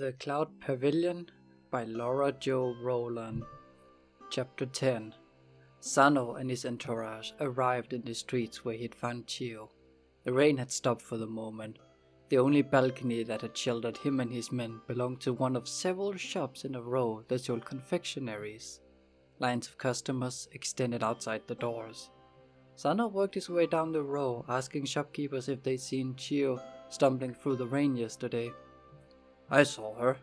The Cloud Pavilion by Laura Jo Rowland. Chapter 10. Sano and his entourage arrived in the streets where he'd found Chio. The rain had stopped for the moment. The only balcony that had sheltered him and his men belonged to one of several shops in a row that sold confectionaries. Lines of customers extended outside the doors. Sano worked his way down the row, asking shopkeepers if they'd seen Chio stumbling through the rain yesterday. "I saw her,"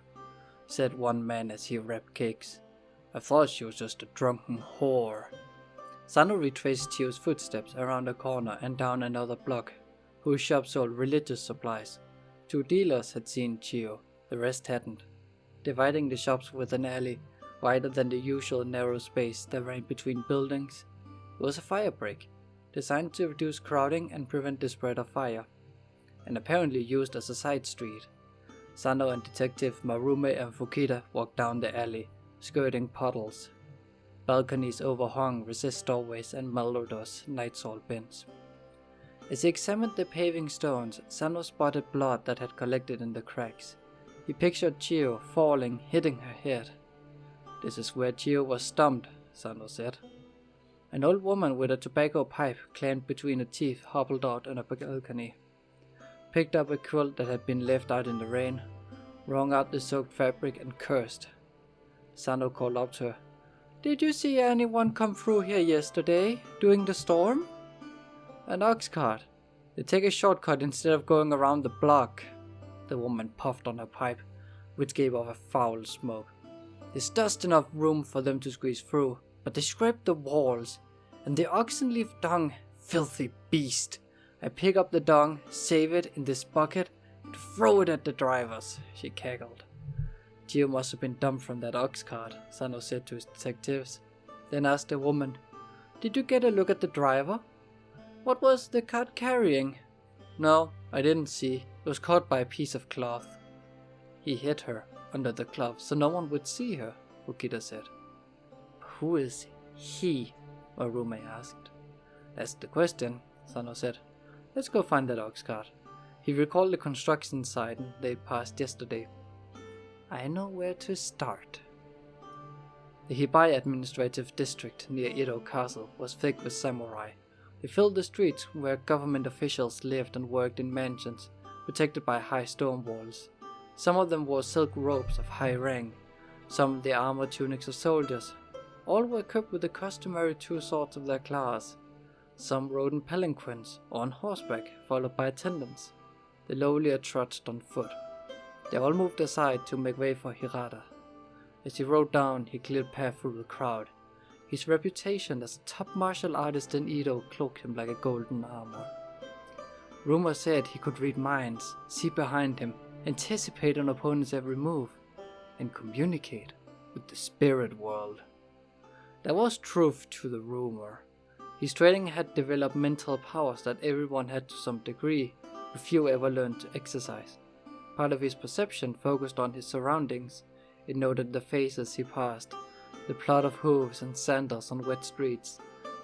said one man as he wrapped cakes. "I thought she was just a drunken whore." Sano retraced Chio's footsteps around a corner and down another block, whose shop sold religious supplies. 2 dealers had seen Chio, the rest hadn't. Dividing the shops with an alley wider than the usual narrow space that ran between buildings, it was a fire break, designed to reduce crowding and prevent the spread of fire, and apparently used as a side street. Sano and Detective Marume and Fukita walked down the alley, skirting puddles. Balconies overhung recessed doorways and malodorous night salt bins. As he examined the paving stones, Sano spotted blood that had collected in the cracks. He pictured Chio falling, hitting her head. "This is where Chio was stumped," Sano said. An old woman with a tobacco pipe clamped between her teeth hobbled out on a balcony, picked up a quilt that had been left out in the rain, wrung out the soaked fabric and cursed. Sano called up to her. "Did you see anyone come through here yesterday, during the storm?" "An ox cart. They take a shortcut instead of going around the block." The woman puffed on her pipe, which gave off a foul smoke. "There's just enough room for them to squeeze through, but they scrape the walls, and the oxen leave dung. Filthy beast. I pick up the dung, save it in this bucket, and throw it at the drivers," she cackled. "Chio must have been dumped from that ox cart," Sano said to his detectives, then asked the woman, "Did you get a look at the driver? What was the cart carrying?" "No, I didn't see. It was caught by a piece of cloth." "He hid her under the cloth so no one would see her," Fukita said. "Who is he?" Marume asked. "That's the question," Sano said. "Let's go find that ox cart." He recalled the construction site they'd passed yesterday. "I know where to start." The Hibai administrative district near Edo Castle was thick with samurai. They filled the streets where government officials lived and worked in mansions, protected by high stone walls. Some of them wore silk robes of high rank, some the armored tunics of soldiers. All were equipped with the customary 2 swords of their class. Some rode in palanquins or on horseback, followed by attendants. The lowlier trudged on foot. They all moved aside to make way for Hirata. As he rode down, he cleared a path through the crowd. His reputation as a top martial artist in Edo cloaked him like a golden armor. Rumor said he could read minds, see behind him, anticipate an opponent's every move, and communicate with the spirit world. There was truth to the rumor. His training had developed mental powers that everyone had to some degree, but few ever learned to exercise. Part of his perception focused on his surroundings. It noted the faces he passed, the plod of hooves and sandals on wet streets,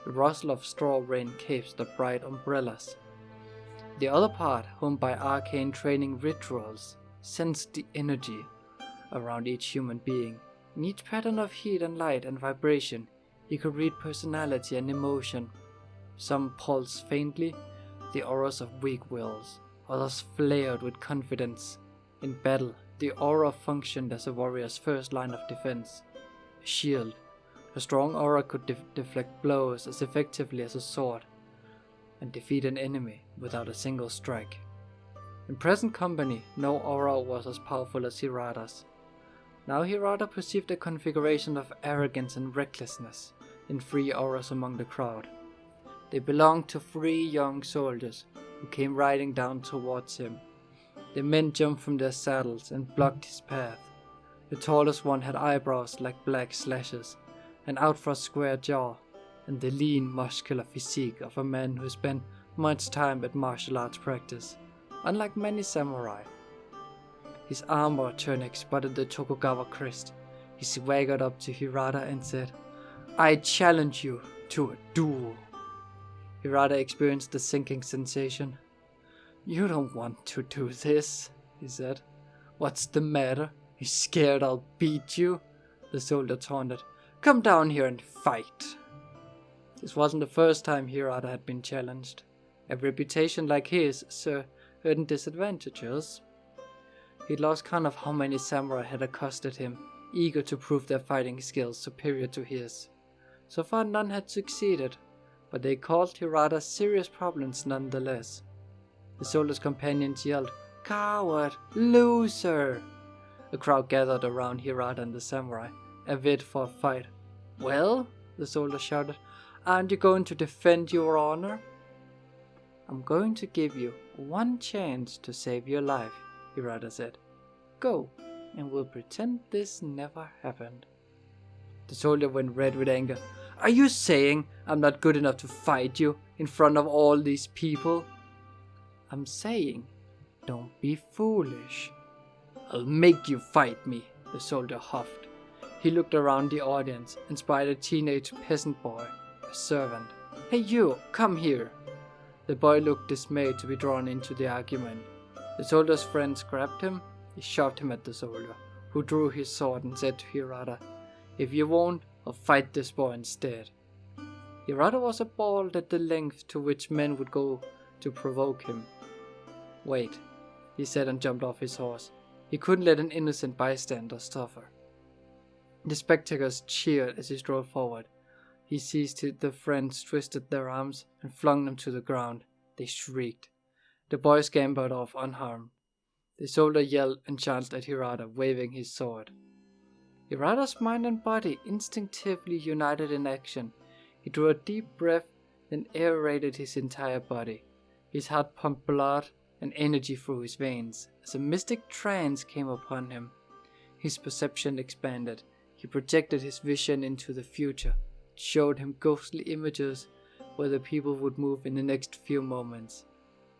the rustle of straw rain capes, the bright umbrellas. The other part, honed by arcane training rituals, sensed the energy around each human being. In each pattern of heat and light and vibration, he could read personality and emotion. Some pulsed faintly, the auras of weak wills. Others flared with confidence. In battle, the aura functioned as a warrior's first line of defense. A shield. A strong aura could deflect blows as effectively as a sword, and defeat an enemy without a single strike. In present company, no aura was as powerful as Hirata's. Now Hirata perceived a configuration of arrogance and recklessness in 3 auras among the crowd. They belonged to 3 young soldiers who came riding down towards him. The men jumped from their saddles and blocked his path. The tallest one had eyebrows like black slashes, an outthrust square jaw, and the lean, muscular physique of a man who spent much time at martial arts practice, unlike many samurai. His armor tunic spotted the Tokugawa crest. He swaggered up to Hirata and said, "I challenge you to a duel." Hirata experienced a sinking sensation. "You don't want to do this," he said. "What's the matter? You scared I'll beat you? The soldier taunted. Come down here and fight. This wasn't the first time Hirata had been challenged. A reputation like his saw certain disadvantages. He'd lost count of how many samurai had accosted him, eager to prove their fighting skills superior to his. So far none had succeeded, but they caused Hirata serious problems nonetheless. The soldier's companions yelled, Coward! Loser! A crowd gathered around Hirata and the samurai, avid for a fight. Well, the soldier shouted, aren't you going to defend your honor? I'm going to give you one chance to save your life, Hirata said. Go, and we'll pretend this never happened. The soldier went red with anger. Are you saying I'm not good enough to fight you in front of all these people? I'm saying, don't be foolish. I'll make you fight me, the soldier huffed. He looked around the audience and spied a teenage peasant boy, a servant. Hey you, come here. The boy looked dismayed to be drawn into the argument. The soldier's friends grabbed him. He shoved him at the soldier, who drew his sword and said to Hirata, If you won't, I'll fight this boy instead. Hirata was appalled at the length to which men would go to provoke him. Wait, he said and jumped off his horse. He couldn't let an innocent bystander suffer. The spectators cheered as he strode forward. He seized the friends, twisted their arms, and flung them to the ground. They shrieked. The boy scampered off unharmed. The soldier yelled and charged at Hirata, waving his sword. Hirata's mind and body instinctively united in action. He drew a deep breath, then aerated his entire body. His heart pumped blood and energy through his veins, as a mystic trance came upon him. His perception expanded. He projected his vision into the future. It showed him ghostly images where the people would move in the next few moments.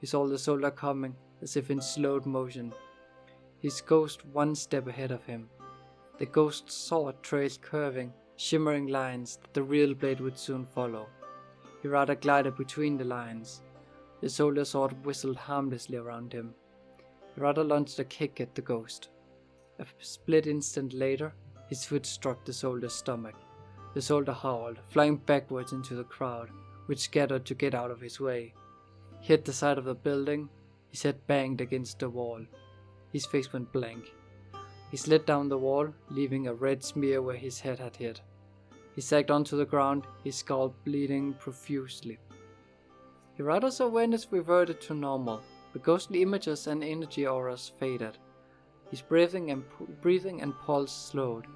He saw the soldier coming, as if in slowed motion. His ghost one step ahead of him. The ghost's sword trailed curving, shimmering lines that the real blade would soon follow. Hirata glided between the lines. The soldier's sword whistled harmlessly around him. Hirata launched a kick at the ghost. A split instant later, his foot struck the soldier's stomach. The soldier howled, flying backwards into the crowd, which scattered to get out of his way. He hit the side of the building. His head banged against the wall. His face went blank. He slid down the wall, leaving a red smear where his head had hit. He sagged onto the ground, his scalp bleeding profusely. Hirata's awareness reverted to normal. The ghostly images and energy auras faded. His breathing and pulse slowed.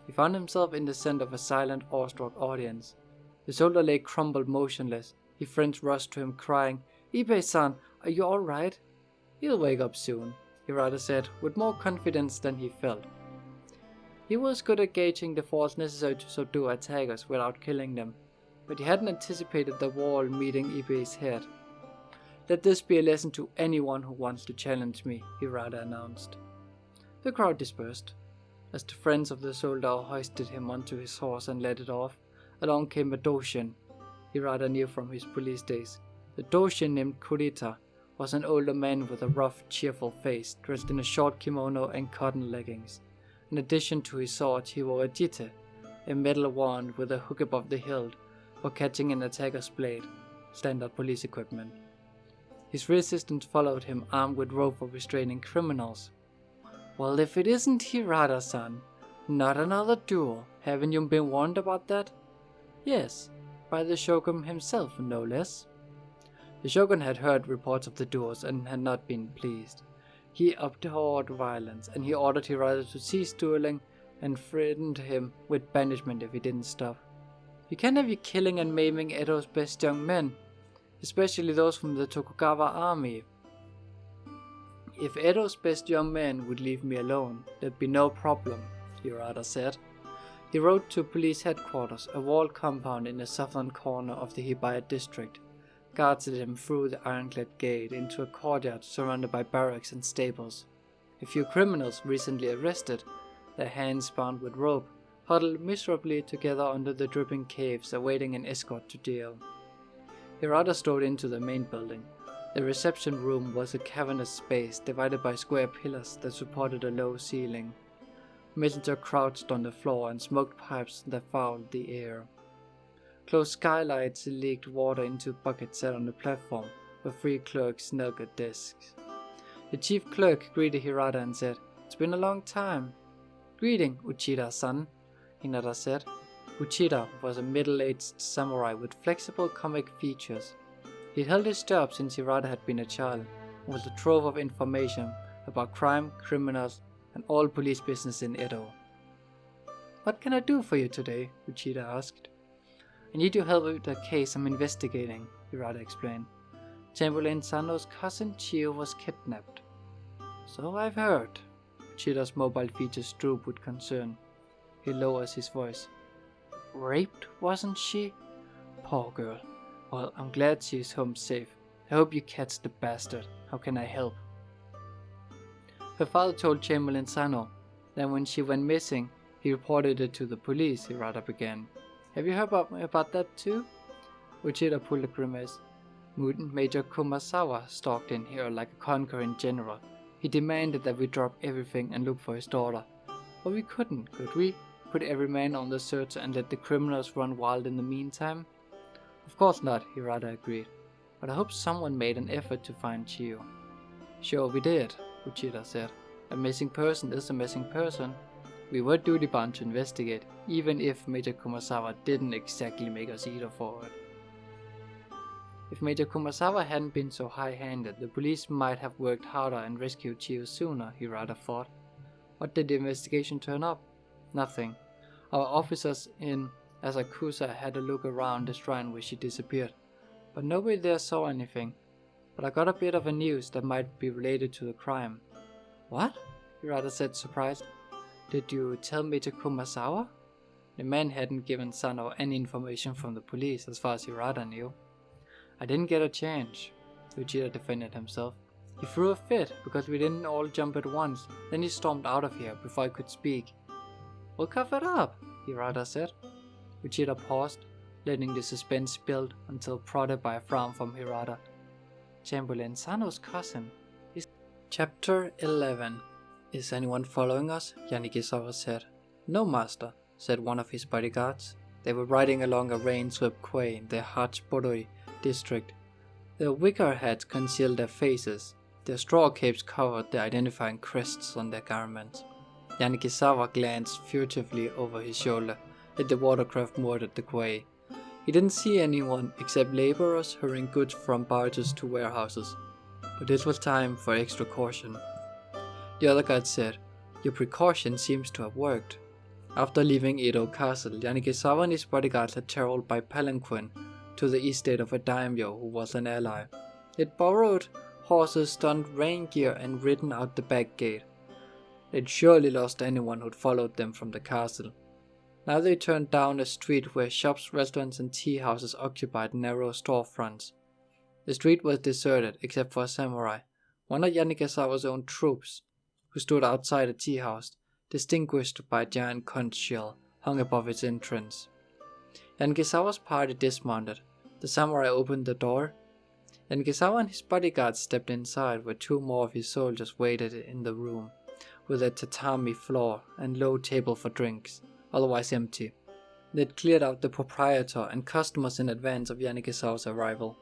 He found himself in the center of a silent, awestruck audience. The soldier lay crumpled motionless. His friends rushed to him, crying, Ippei-san, are you alright? He'll wake up soon, Hirata said, with more confidence than he felt. He was good at gauging the force necessary to subdue attackers without killing them, but he hadn't anticipated the wall meeting Ippei's head. Let this be a lesson to anyone who wants to challenge me, Hirata announced. The crowd dispersed. As the friends of the soldier hoisted him onto his horse and led it off, along came a doshin Hirata knew from his police days. The doshin, named Kurita, was an older man with a rough, cheerful face, dressed in a short kimono and cotton leggings. In addition to his sword, he wore a jite, a metal wand with a hook above the hilt for catching an attacker's blade, standard police equipment. His assistants followed him, armed with rope for restraining criminals. Well, if it isn't Hirata-san, not another duel. Haven't you been warned about that? Yes, by the Shogun himself, no less. The Shogun had heard reports of the duels and had not been pleased. He abhorred violence, and he ordered Hirata to cease dueling and threatened him with banishment if he didn't stop. You can't have you killing and maiming Edo's best young men, especially those from the Tokugawa army. If Edo's best young men would leave me alone, there'd be no problem, Hirata said. He rode to police headquarters, a walled compound in the southern corner of the Hibiya district. Guards led him through the ironclad gate into a courtyard surrounded by barracks and stables. A few criminals recently arrested, their hands bound with rope, huddled miserably together under the dripping caves awaiting an escort to jail. Hirata strode into the main building. The reception room was a cavernous space divided by square pillars that supported a low ceiling. Messenger crouched on the floor and smoked pipes that fouled the air. Closed skylights leaked water into buckets set on the platform, where 3 clerks knelt at desks. The chief clerk greeted Hirata and said, "It's been a long time." "Greeting, Uchida-san," Hinata said. Uchida was a middle-aged samurai with flexible comic features. He'd held his job since Hirata had been a child, and was a trove of information about crime, criminals, and all police business in Edo. "What can I do for you today?" Uchida asked. "I need your help with a case I'm investigating," Hirata explained. "Chamberlain Sano's cousin Chio was kidnapped." "So I've heard." Uchida's mobile features droop with concern. He lowers his voice. "Raped, wasn't she? Poor girl. Well, I'm glad she's home safe. I hope you catch the bastard. How can I help?" Her father told Chamberlain Sano that when she went missing, he reported it to the police, Hirata began. "Have you heard about that too?" Uchida pulled a grimace. Major Kumasawa stalked in here like a conquering general. He demanded that we drop everything and look for his daughter. But we couldn't, could we? Put every man on the search and let the criminals run wild in the meantime? "Of course not," Hirata agreed. "But I hope someone made an effort to find Chio." "Sure we did," Uchida said. "A missing person is a missing person. We were duty bound to investigate, even if Major Kumasawa didn't exactly make us eat for it." If Major Kumasawa hadn't been so high-handed, the police might have worked harder and rescued Chio sooner, Hirata thought. What did the investigation turn up? Nothing. Our officers in Asakusa had a look around the shrine where she disappeared, but nobody there saw anything. But I got a bit of a news that might be related to the crime. "What?" Hirata said, surprised. "Did you tell Major Kumasawa?" The man hadn't given Sano any information from the police as far as Hirata knew. "I didn't get a chance," Uchida defended himself. "He threw a fit because we didn't all jump at once, then he stormed out of here before I could speak." "We'll cover it up," Hirata said. Uchida paused, letting the suspense build until prodded by a frown from Hirata. "Chamberlain Sano's cousin is..." Chapter 11. "Is anyone following us?" Yanikisawa said. "No, master," said one of his bodyguards. They were riding along a rain-swept quay in the Hachibodori district. Their wicker hats concealed their faces. Their straw capes covered the identifying crests on their garments. Yanikisawa glanced furtively over his shoulder at the watercraft moored at the quay. He didn't see anyone except laborers hurrying goods from barges to warehouses. But this was time for extra caution. The other guard said, "Your precaution seems to have worked." After leaving Edo Castle, Yanikisawa and his bodyguards had traveled by palanquin to the estate of a daimyo who was an ally. They'd borrowed horses, donned rain gear, and ridden out the back gate. They'd surely lost anyone who'd followed them from the castle. Now they turned down a street where shops, restaurants, and tea houses occupied narrow storefronts. The street was deserted except for a samurai, one of Yanikisawa's own troops, who stood outside a tea house, distinguished by a giant conch shell hung above its entrance. Yanikisawa's party dismounted. The samurai opened the door. Yanikisawa and his bodyguards stepped inside, where 2 more of his soldiers waited in the room, with a tatami floor and low table for drinks, otherwise empty. They'd cleared out the proprietor and customers in advance of Yanikisawa's arrival.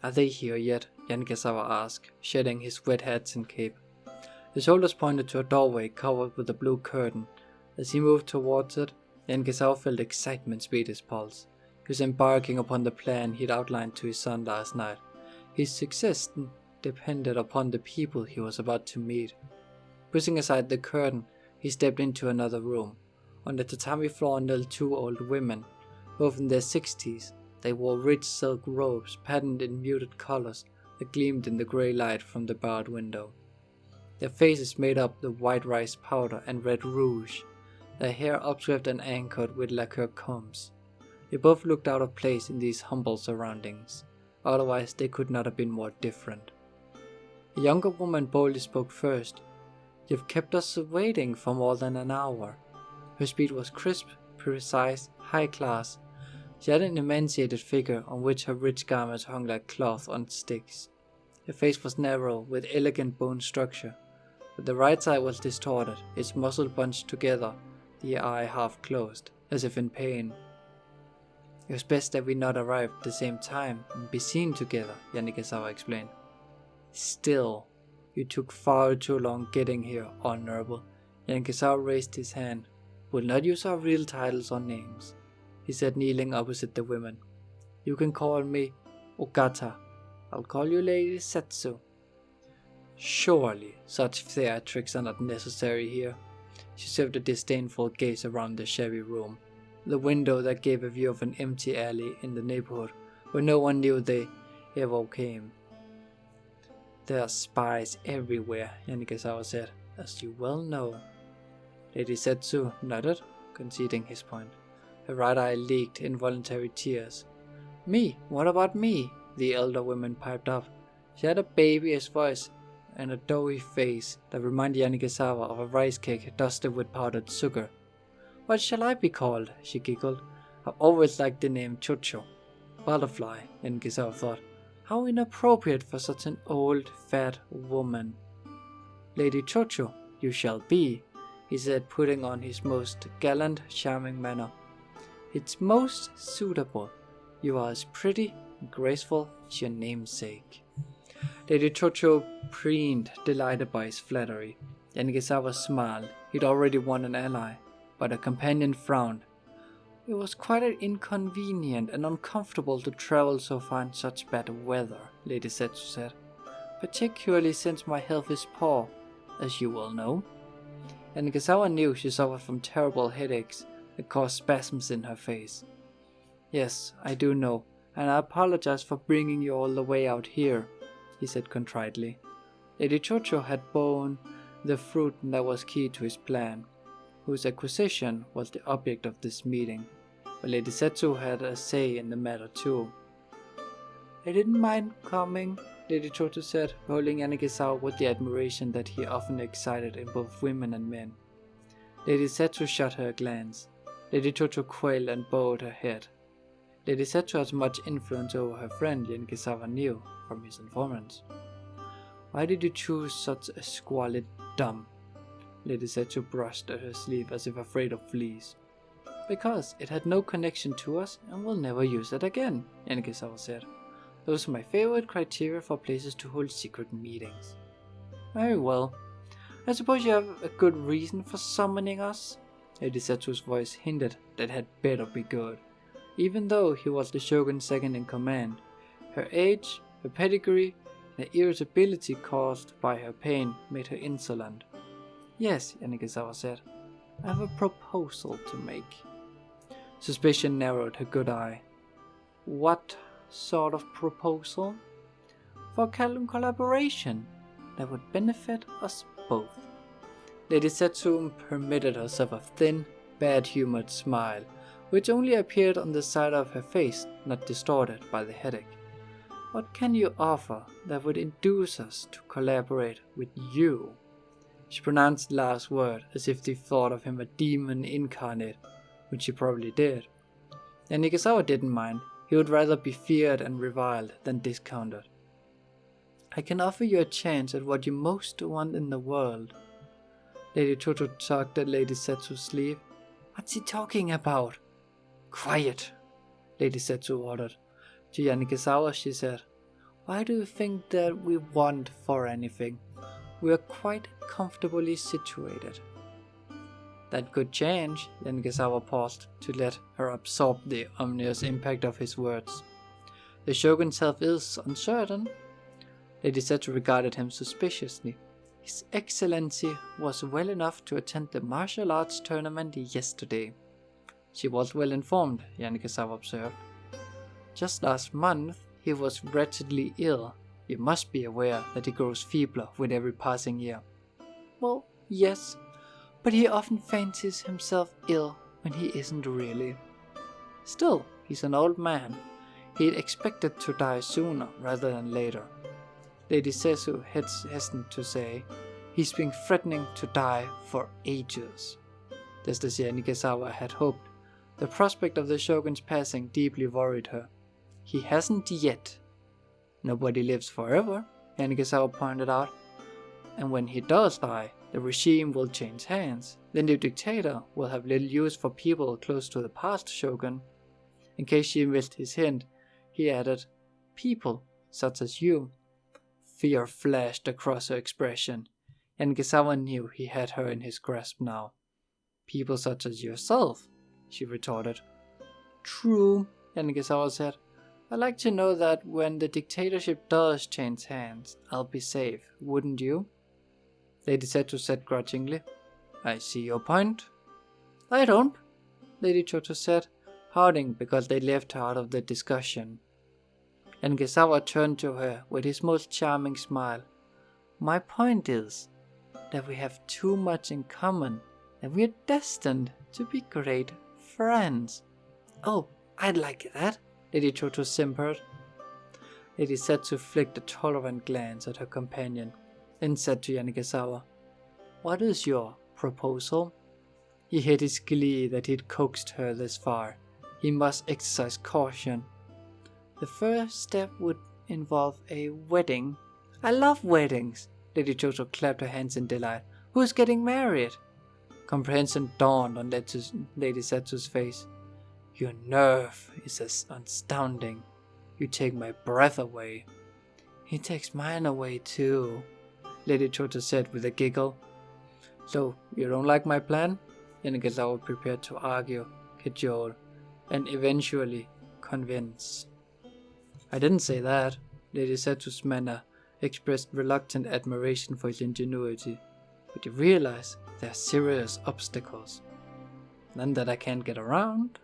"Are they here yet?" Yanikisawa asked, shedding his wet hats and cape. The soldiers pointed to a doorway covered with a blue curtain. As he moved towards it, Yanikisawa felt excitement speed his pulse. He was embarking upon the plan he'd outlined to his son last night. His success depended upon the people he was about to meet. Pushing aside the curtain, he stepped into another room. On the tatami floor knelt 2 old women, both in their 60s. They wore rich silk robes patterned in muted colors that gleamed in the grey light from the barred window. Their faces made up the white rice powder and red rouge, their hair upswept and anchored with lacquer combs. They both looked out of place in these humble surroundings. Otherwise they could not have been more different. A younger woman boldly spoke first. "You've kept us waiting for more than an hour." Her speech was crisp, precise, high class. She had an emaciated figure on which her rich garments hung like cloth on sticks. Her face was narrow, with elegant bone structure. but the right side was distorted, its muscle bunched together, the eye half closed, as if in pain. It was best that we not arrive at the same time and be seen together, Yanagasawa explained. Still, you took far too long getting here, Honorable. Yanagasawa raised his hand. We'll not use our real titles or names, he said, kneeling opposite the women. You can call me Ogata. I'll call you Lady Setsu. Surely, such theatrics are not necessary here. She served a disdainful gaze around the shabby room, the window that gave a view of an empty alley in the neighborhood where no one knew they ever came. There are spies everywhere, Yanagasawa said, as you well know. Lady Setsu nodded, conceding his point. Her right eye leaked involuntary tears. Me? What about me? The elder woman piped up. She had a babyish voice and a doughy face that reminded Yanagasawa of a rice cake dusted with powdered sugar. What shall I be called? She giggled. I've always liked the name Chocho. Butterfly, Yanagasawa thought. How inappropriate for such an old, fat woman. Lady Chocho, you shall be, he said, putting on his most gallant, charming manner. It's most suitable. You are as pretty and graceful as your namesake. Lady Chocho preened, delighted by his flattery. Yanagasawa smiled. He'd already won an ally, but her companion frowned. It was quite inconvenient and uncomfortable to travel so far in such bad weather, Lady Setsu said, particularly since my health is poor, as you well know. Yanagasawa knew she suffered from terrible headaches that caused spasms in her face. Yes, I do know, and I apologize for bringing you all the way out here, he said contritely. Lady Chocho had borne the fruit that was key to his plan, whose acquisition was the object of this meeting, but Lady Setsu had a say in the matter too. I didn't mind coming, Lady Chocho said, holding Yanagasawa with the admiration that he often excited in both women and men. Lady Setsu shot her a glance. Lady Chocho quailed and bowed her head. Lady Setsu has much influence over her friend, Yanagasawa knew from his informants. Why did you choose such a squalid dump? Lady Setsu brushed at her sleeve as if afraid of fleas. Because it had no connection to us and we'll never use it again, Yanagasawa said. Those are my favorite criteria for places to hold secret meetings. Very well. I suppose you have a good reason for summoning us? Lady Setsu's voice hinted that it had better be good. Even though he was the shogun's second in command, her age, her pedigree, and the irritability caused by her pain made her insolent. Yes, Yanagasawa said. I have a proposal to make. Suspicion narrowed her good eye. What sort of proposal? For collaboration that would benefit us both. Lady Setsu permitted herself a thin, bad-humored smile, which only appeared on the side of her face, not distorted by the headache. What can you offer that would induce us to collaborate with you? She pronounced the last word as if they thought of him a demon incarnate, which she probably did. And Yanagasawa didn't mind. He would rather be feared and reviled than discounted. I can offer you a chance at what you most want in the world. Lady Chocho tugged at Lady Setsu's sleeve. What's he talking about? Quiet, Lady Setsu ordered. To Yanagasawa she said, why do you think that we want for anything? We are quite comfortably situated. That could change. Yanagasawa paused to let her absorb the ominous impact of his words. The shogun's health is uncertain. Lady Setsu regarded him suspiciously. His Excellency was well enough to attend the martial arts tournament yesterday. She was well informed, Yanagasawa observed. Just last month, he was wretchedly ill. You must be aware that he grows feebler with every passing year. Well, yes, but he often fancies himself ill when he isn't really. Still, he's an old man. He'd expected to die sooner rather than later. Lady Setsu hesitated to say, he's been threatening to die for ages. Just as Yanagasawa had hoped, the prospect of the shogun's passing deeply worried her. He hasn't yet. Nobody lives forever, Yanagasawa pointed out. And when he does die, the regime will change hands. The new dictator will have little use for people close to the past shogun. In case she missed his hint, he added, people such as you. Fear flashed across her expression, and Yanagisawa knew he had her in his grasp now. People such as yourself, she retorted. True, Yanagisawa said. I'd like to know that when the dictatorship does change hands, I'll be safe, wouldn't you? Lady Setsu said grudgingly. I see your point. I don't, Lady Choto said, pouting because they left her out of the discussion. And Yanagisawa turned to her with his most charming smile. My point is that we have too much in common, and we're destined to be great friends. Oh, I'd like that, Lady Choto simpered. Lady Setsu flicked a tolerant glance at her companion, then said to Yanagisawa, What is your proposal? He hid his glee that he'd coaxed her this far. He must exercise caution. The first step would involve a wedding. I love weddings. Lady Choto clapped her hands in delight. Who's getting married? Comprehension dawned on Lady Setsu's face. Your nerve is astounding. You take my breath away. He takes mine away too, Lady Choto said with a giggle. So, you don't like my plan? Yanagisawa prepared to argue, cajole, and eventually convince. I didn't say that. Lady Setsu's manner expressed reluctant admiration for his ingenuity. But you realize there are serious obstacles. None that I can't get around.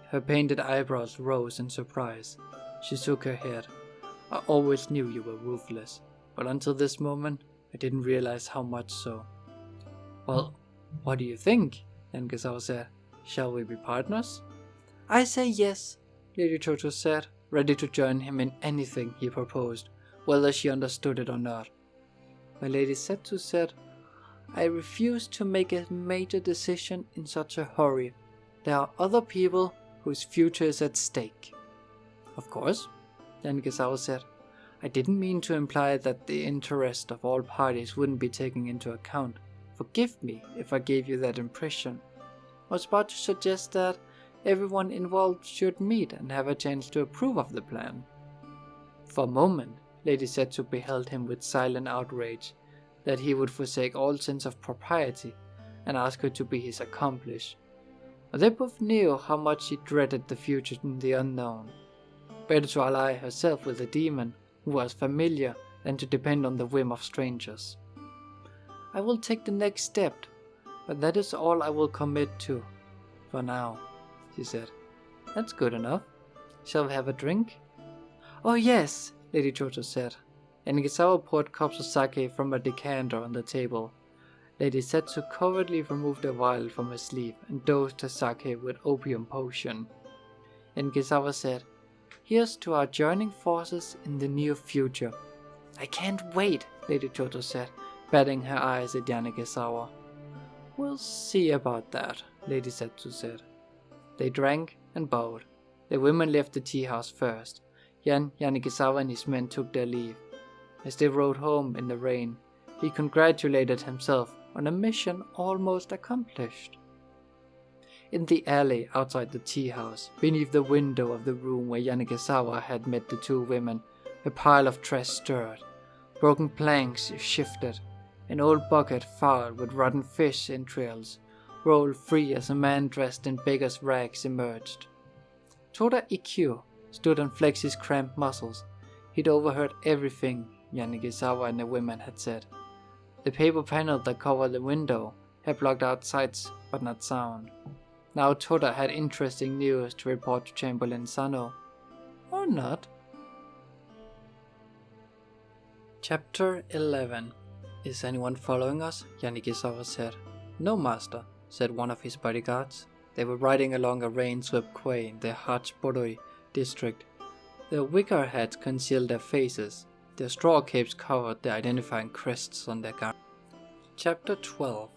Her painted eyebrows rose in surprise. She shook her head. I always knew you were ruthless, but until this moment, I didn't realize how much so. Well, what do you think? Yanagisawa said. Shall we be partners? I say yes, Lady Choto said, ready to join him in anything he proposed, whether she understood it or not. But Lady Setsu said, I refuse to make a major decision in such a hurry. There are other people whose future is at stake. Of course, Yanagisawa said. I didn't mean to imply that the interest of all parties wouldn't be taken into account. Forgive me if I gave you that impression. I was about to suggest that everyone involved should meet and have a chance to approve of the plan. For a moment, Lady Setsu beheld him with silent outrage that he would forsake all sense of propriety and ask her to be his accomplice. But they both knew how much she dreaded the future and the unknown. Better to ally herself with a demon who was familiar than to depend on the whim of strangers. I will take the next step, but that is all I will commit to, for now, she said. That's good enough. Shall we have a drink? Oh yes, Lady Choto said. Yanagisawa poured cups of sake from a decanter on the table. Lady Setsu covertly removed a vial from her sleeve and dosed her sake with opium potion. Yanagisawa said, Here's to our joining forces in the near future. I can't wait, Lady Choto said, batting her eyes at Yanagisawa. We'll see about that, Lady Setsu said. They drank and bowed. The women left the tea house first. Yanagisawa and his men took their leave. As they rode home in the rain, he congratulated himself on a mission almost accomplished. In the alley outside the tea house, beneath the window of the room where Yanagisawa had met the two women, a pile of trash stirred. Broken planks shifted. An old bucket fouled with rotten fish entrails rolled free as a man dressed in beggar's rags emerged. Toda Ikkyu stood and flexed his cramped muscles. He'd overheard everything Yanagisawa and the women had said. The paper panel that covered the window had blocked out sights but not sound. Now Toda had interesting news to report to Chamberlain Sano. Or not. Chapter 11. Is anyone following us? Yanagisawa said. No, master, said one of his bodyguards. They were riding along a rain-swept quay in the Hachiboroi district. Their wicker hats concealed their faces. Their straw capes covered the identifying crests on their garments. Chapter 12.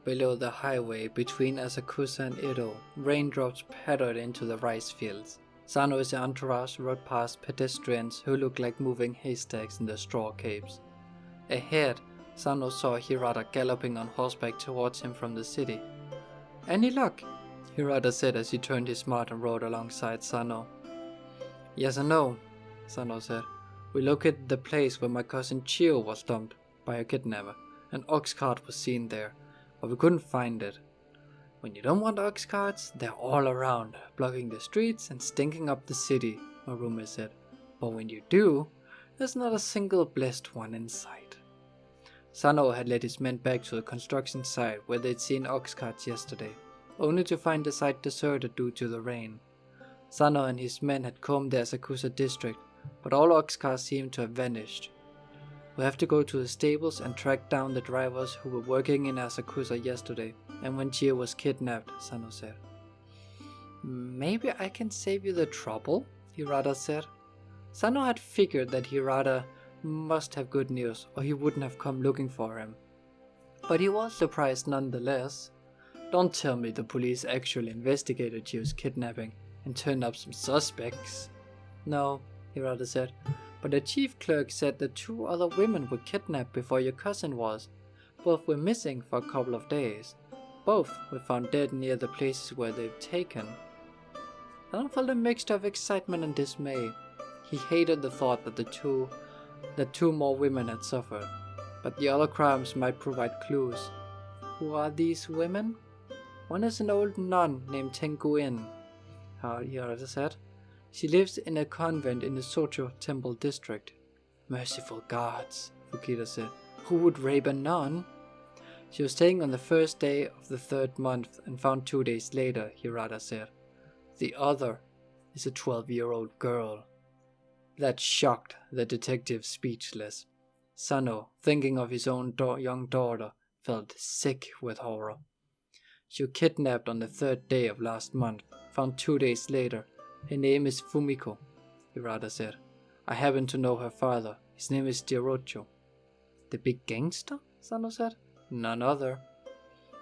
Below the highway between Asakusa and Edo, raindrops pattered into the rice fields. Sano and his entourage rode past pedestrians who looked like moving haystacks in their straw capes. Ahead, Sano saw Hirata galloping on horseback towards him from the city. "Any luck?" Hirata said as he turned his mount and rode alongside Sano. "Yes and no," Sano said. "We located the place where my cousin Chio was dumped by a kidnapper. An ox cart was seen there, but we couldn't find it. When you don't want ox carts, they're all around, blocking the streets and stinking up the city," Marume said. "But when you do, there's not a single blessed one in sight." Sano had led his men back to the construction site where they'd seen ox carts yesterday, only to find the site deserted due to the rain. Sano and his men had combed the Asakusa district, but all ox cars seemed to have vanished. "We have to go to the stables and track down the drivers who were working in Asakusa yesterday and when Chio was kidnapped," Sano said. "Maybe I can save you the trouble," Hirata said. Sano had figured that Hirata must have good news or he wouldn't have come looking for him. But he was surprised nonetheless. "Don't tell me the police actually investigated Chio's kidnapping and turned up some suspects." "No," Hirata said, "but the chief clerk said that 2 other women were kidnapped before your cousin was. Both were missing for a couple of days. Both were found dead near the places where they've taken." Sano felt a mixture of excitement and dismay. He hated the thought that two more women had suffered, but the other crimes might provide clues. "Who are these women?" "One is an old nun named Tenguin," Hirata said. "She lives in a convent in the Socho temple district." "Merciful gods," Fukita said. "Who would rape a nun?" "She was taken on the first day of the 3rd month and found 2 days later," Hirata said. "The other is a 12-year-old girl." That shocked the detective speechless. Sano, thinking of his own young daughter, felt sick with horror. "She was kidnapped on the 3rd day of last month, found 2 days later. Her name is Fumiko," Hirata said. "I happen to know her father. His name is Jirocho." "The big gangster?" Sano said. "None other."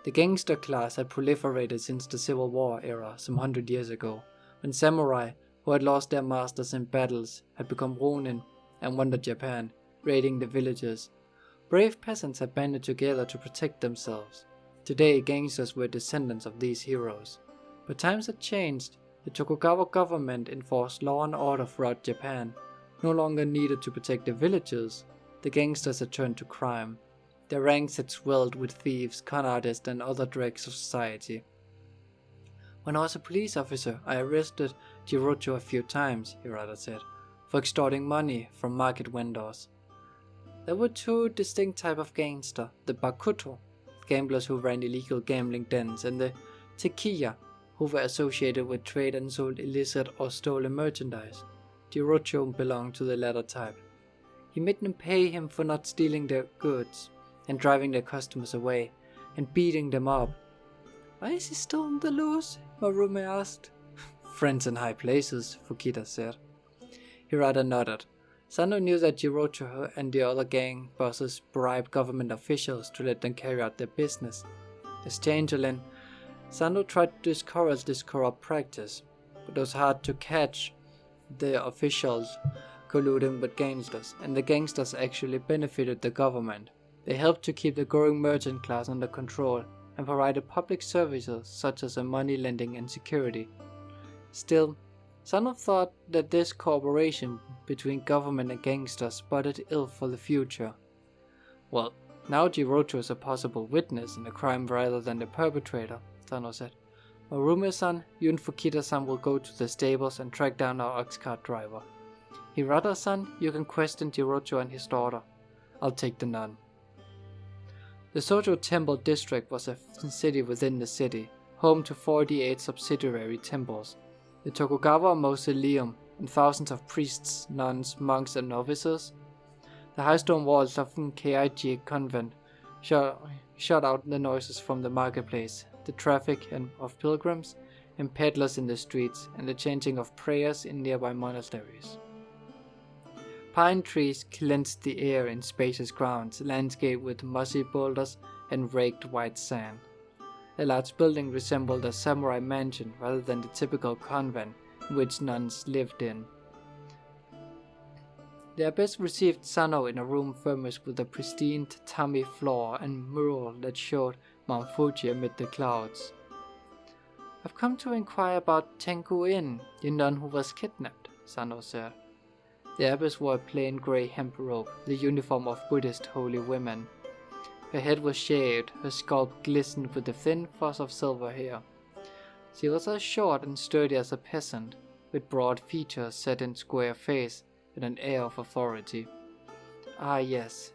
The gangster class had proliferated since the Civil War era some 100 years ago, when samurai who had lost their masters in battles had become ronin and wandered Japan, raiding the villages. Brave peasants had banded together to protect themselves. Today, gangsters were descendants of these heroes. But times had changed. The Tokugawa government enforced law and order throughout Japan. No longer needed to protect the villages, the gangsters had turned to crime. Their ranks had swelled with thieves, con artists, and other dregs of society. "When I was a police officer, I arrested Jirocho a few times," Hirata said, "for extorting money from market vendors. There were 2 distinct types of gangster: the Bakuto, gamblers who ran illegal gambling dens, and the Tekiya, who were associated with trade and sold illicit or stolen merchandise. Jirocho belonged to the latter type. He made them pay him for not stealing their goods, and driving their customers away, and beating them up." "Why is he still on the loose?" Marume asked. "Friends in high places," Fukita said. Hirata nodded. Sano knew that Jirocho and the other gang bosses bribed government officials to let them carry out their business. As Changeling, Sano tried to discourage this corrupt practice, but it was hard to catch the officials colluding with gangsters, and the gangsters actually benefited the government. They helped to keep the growing merchant class under control and provided public services such as money lending and security. Still, Sano thought that this cooperation between government and gangsters boded ill for the future. "Well, now Jirocho is a possible witness in the crime rather than the perpetrator," Sano said. "Marume-san, you and Fukita-san will go to the stables and track down our ox cart driver. Hirata-san, you can question Jirocho and his daughter. I'll take the nun." The Sojo Temple District was a city within the city, home to 48 subsidiary temples, the Tokugawa Mausoleum, and thousands of priests, nuns, monks, and novices. The high stone walls of Keiji Convent shut out the noises from the marketplace, the traffic of pilgrims and peddlers in the streets, and the chanting of prayers in nearby monasteries. Pine trees cleansed the air in spacious grounds, landscaped with mossy boulders and raked white sand. The large building resembled a samurai mansion rather than the typical convent in which nuns lived in. The abbess received Sano in a room furnished with a pristine tatami floor and mural that showed Mount Fuji amid the clouds. "I've come to inquire about Tengu-in, the nun who was kidnapped," Sano said. The abbess wore a plain grey hemp robe, the uniform of Buddhist holy women. Her head was shaved, her scalp glistened with a thin fuzz of silver hair. She was as short and sturdy as a peasant, with broad features set in square face and an air of authority. "Ah, yes.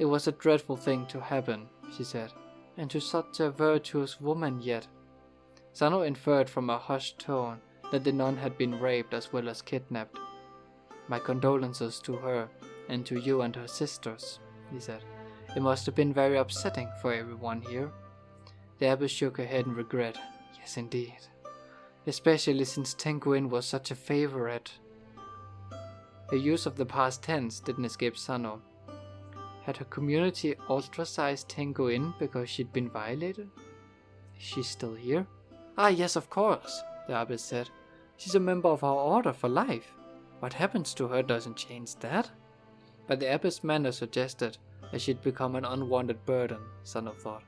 It was a dreadful thing to happen," she said, "and to such a virtuous woman yet." Sano inferred from her hushed tone that the nun had been raped as well as kidnapped. "My condolences to her, and to you and her sisters," he said. "It must have been very upsetting for everyone here." The abbess shook her head in regret. "Yes, indeed. Especially since Tengu-in was such a favorite." Her use of the past tense didn't escape Sano. Had her community ostracized Tengu-in because she'd been violated? Is she still here? "Ah, yes, of course," the abbess said. "She's a member of our order for life. What happens to her doesn't change that." But the abbess' manner suggested that she'd become an unwanted burden, Sano thought.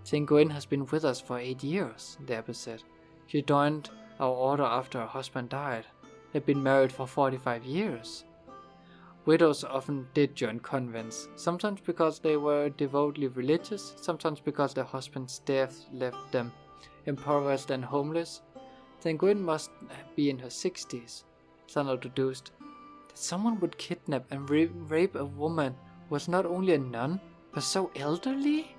"Tengu-in has been with us for 8 years, the abbess said. "She joined our order after her husband died. They'd been married for 45 years. Widows often did join convents, sometimes because they were devoutly religious, sometimes because their husband's death left them impoverished and homeless. Tengu-in must be in her 60s, Sano deduced. That someone would kidnap and rape a woman who was not only a nun, but so elderly?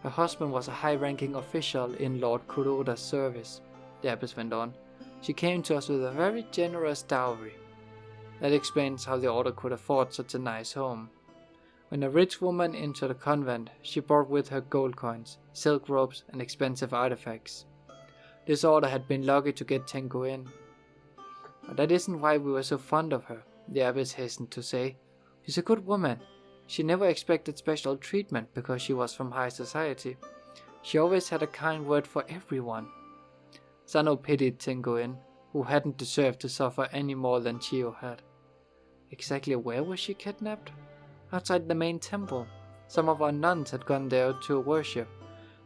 Her husband was a high-ranking official in Lord Kuroda's service," the abbess went on. "She came to us with a very generous dowry. That explains how the order could afford such a nice home. When a rich woman entered a convent, she brought with her gold coins, silk robes, and expensive artifacts. This order had been lucky to get Tengu-in. But that isn't why we were so fond of her," the abbess hastened to say. "She's a good woman. She never expected special treatment because she was from high society. She always had a kind word for everyone." Sano pitied Tengu-in, who hadn't deserved to suffer any more than Chiyo had. Exactly where was she kidnapped? Outside the main temple. Some of our nuns had gone there to worship.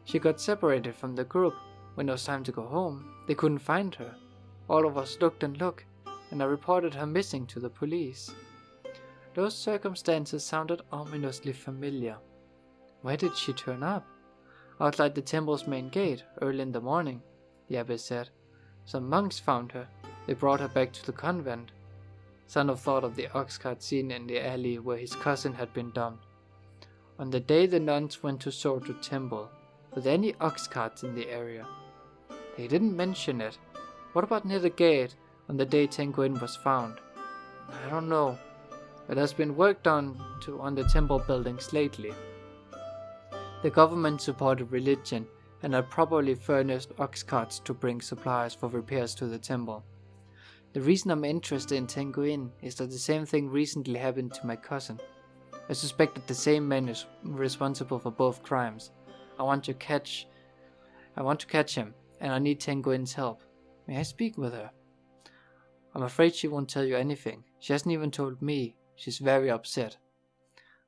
She got separated from the group. When it was time to go home, they couldn't find her. All of us looked and looked, and I reported her missing to the police. Those circumstances sounded ominously familiar. Where did she turn up? Outside the temple's main gate, early in the morning, the abbess said. Some monks found her. They brought her back to the convent. Sano thought of the ox cart seen in the alley where his cousin had been dumped. On the day the nuns went to Soto Temple, were there any ox carts in the area? They didn't mention it. What about near the gate on the day Tengu-in was found? I don't know. But there's been work done on the temple buildings lately. The government supported religion and had properly furnished ox carts to bring supplies for repairs to the temple. The reason I'm interested in Tengu-in is that the same thing recently happened to my cousin. I suspect that the same man is responsible for both crimes. I want to catch him, and I need Tengu-in's help. May I speak with her? I'm afraid she won't tell you anything. She hasn't even told me. She's very upset.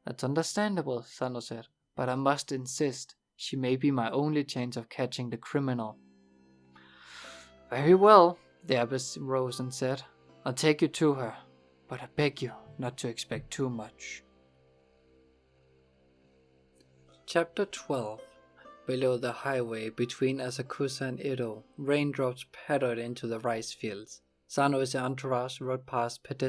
That's understandable, Sano said, but I must insist. She may be my only chance of catching the criminal. Very well, the abbess rose and said. I'll take you to her, but I beg you not to expect too much. Chapter 12. Below the highway between Asakusa and Edo, raindrops pattered into the rice fields. Sano's entourage rode past pedestrians